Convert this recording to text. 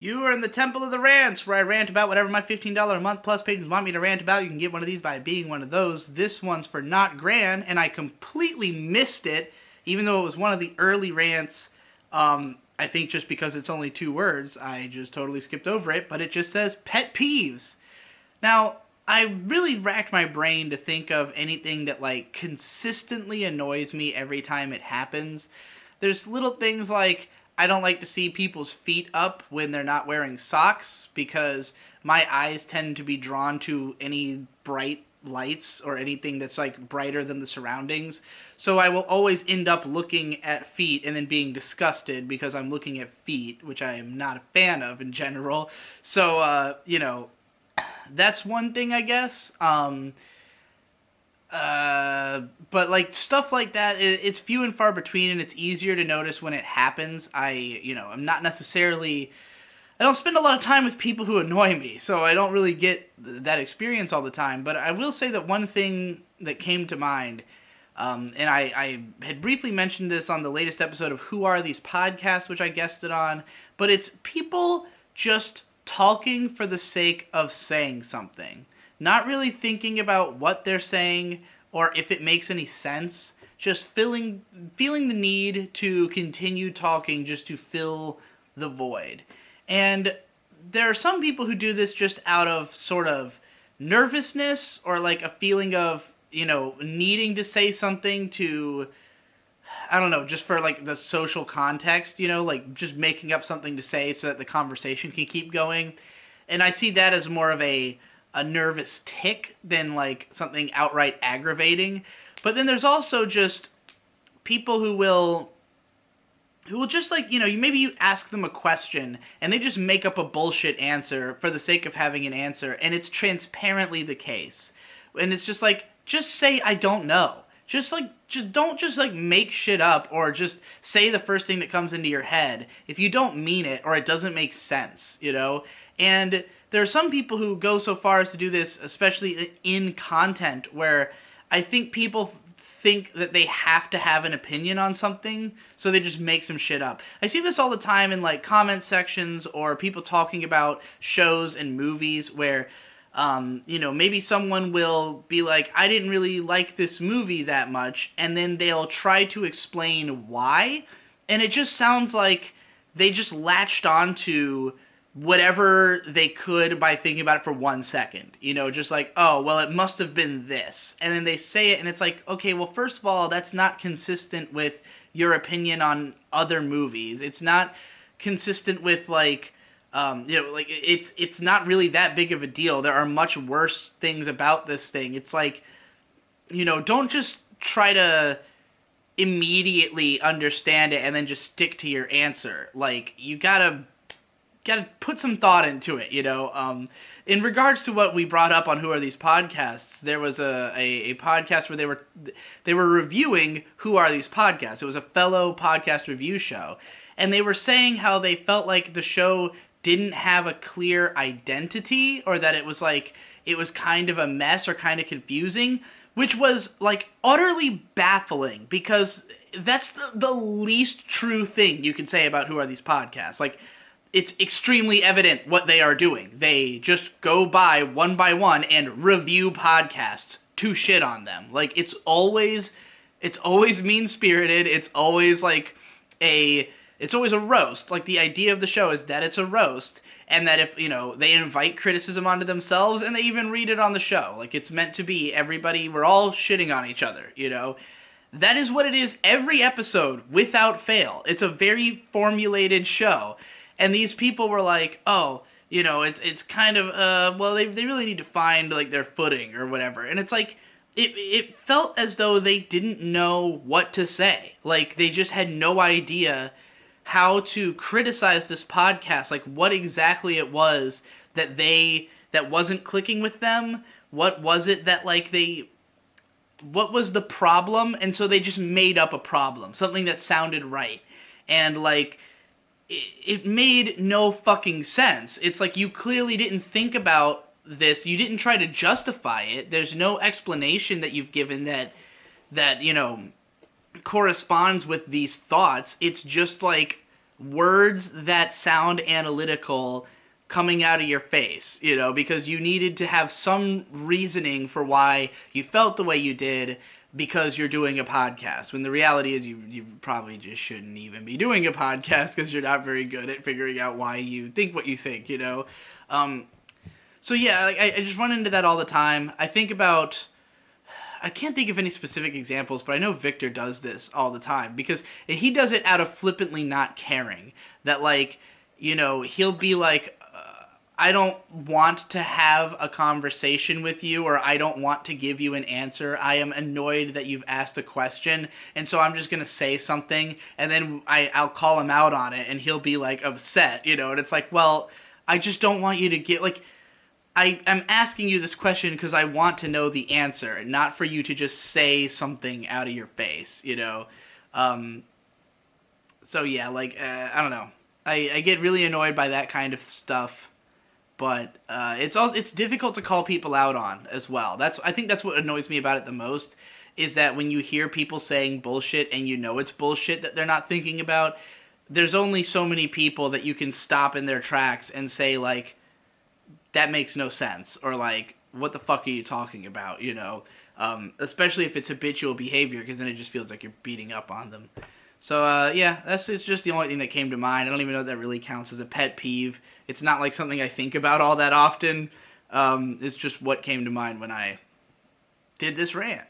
You are in the Temple of the Rants, where I rant about whatever my $15 a month plus patrons want me to rant about. You can get one of these by being one of those. This one's for Not Gran, and I completely missed it, even though it was one of the early rants. I think just because it's only 2 words, I just totally skipped over it, but it just says Pet Peeves. Now, I really racked my brain to think of anything that, like, consistently annoys me every time it happens. There's little things like I don't like to see people's feet up when they're not wearing socks because my eyes tend to be drawn to any bright lights or anything that's like brighter than the surroundings. So I will always end up looking at feet and then being disgusted because I'm looking at feet, which I am not a fan of in general. So, that's one thing, I guess. But like stuff like that, it's few and far between, and it's easier to notice when it happens. I'm not necessarily. I don't spend a lot of time with people who annoy me, so I don't really get that experience all the time. But I will say that one thing that came to mind, and I had briefly mentioned this on the latest episode of Who Are These Podcasts, which I guested on, but it's people just talking for the sake of saying something. Not really thinking about what they're saying or if it makes any sense. Just feeling the need to continue talking just to fill the void. And there are some people who do this just out of sort of nervousness or like a feeling of, needing to say something to, I don't know, just for like the social context, like just making up something to say so that the conversation can keep going. And I see that as more of a nervous tick than like something outright aggravating. But then there's also just people who will just like, maybe you ask them a question and they just make up a bullshit answer for the sake of having an answer, and it's transparently the case. And it's just like, just say I don't know. Just don't just like make shit up or just say the first thing that comes into your head if you don't mean it or it doesn't make sense. And there are some people who go so far as to do this, especially in content, where I think people think that they have to have an opinion on something, so they just make some shit up. I see this all the time in like comment sections or people talking about shows and movies where maybe someone will be like, I didn't really like this movie that much, and then they'll try to explain why, and it just sounds like they just latched onto whatever they could by thinking about it for 1 second. Just like, oh, well, it must have been this. And then they say it, and it's like, okay, well, first of all, that's not consistent with your opinion on other movies. It's not consistent with, like, it's not really that big of a deal. There are much worse things about this thing. It's like, don't just try to immediately understand it and then just stick to your answer. Like, you gotta put some thought into it. In regards to what we brought up on Who Are These Podcasts, there was a podcast where they were reviewing Who Are These Podcasts. It was a fellow podcast review show, and they were saying how they felt like the show didn't have a clear identity, or that it was kind of a mess or kind of confusing, which was like utterly baffling, because that's the least true thing you can say about Who Are These Podcasts. Like, it's extremely evident what they are doing. They just go by one and review podcasts to shit on them. Like, it's always mean-spirited. It's always it's always a roast. Like, the idea of the show is that it's a roast, and that if, they invite criticism onto themselves, and they even read it on the show. Like, it's meant to be we're all shitting on each other, That is what it is every episode, without fail. It's a very formulated show. And these people were like, oh, it's kind of, well, they really need to find, like, their footing or whatever. And it's like, it felt as though they didn't know what to say. Like, they just had no idea how to criticize this podcast. Like, what exactly it was that wasn't clicking with them. What was it that, like, what was the problem? And so they just made up a problem. Something that sounded right. And, like, it made no fucking sense. It's like, you clearly didn't think about this. You didn't try to justify it. There's no explanation that you've given that corresponds with these thoughts. It's just like words that sound analytical coming out of your face, because you needed to have some reasoning for why you felt the way you did because you're doing a podcast. When the reality is you probably just shouldn't even be doing a podcast because you're not very good at figuring out why you think what you think. So yeah, like, I just run into that all the time. I can't think of any specific examples, but I know Victor does this all the time because he does it out of flippantly not caring. That, like, he'll be like, I don't want to have a conversation with you, or I don't want to give you an answer. I am annoyed that you've asked a question, and so I'm just going to say something, and then I'll call him out on it, and he'll be, like, upset, and it's like, well, I just don't want you to get, like, I'm asking you this question because I want to know the answer, not for you to just say something out of your face. Um, so yeah, like, I don't know. I get really annoyed by that kind of stuff, but it's difficult to call people out on as well. I think that's what annoys me about it the most, is that when you hear people saying bullshit and it's bullshit that they're not thinking about, there's only so many people that you can stop in their tracks and say, like, that makes no sense, or like, what the fuck are you talking about? Especially if it's habitual behavior, because then it just feels like you're beating up on them. So yeah, it's just the only thing that came to mind. I don't even know if that really counts as a pet peeve. It's not like something I think about all that often. It's just what came to mind when I did this rant.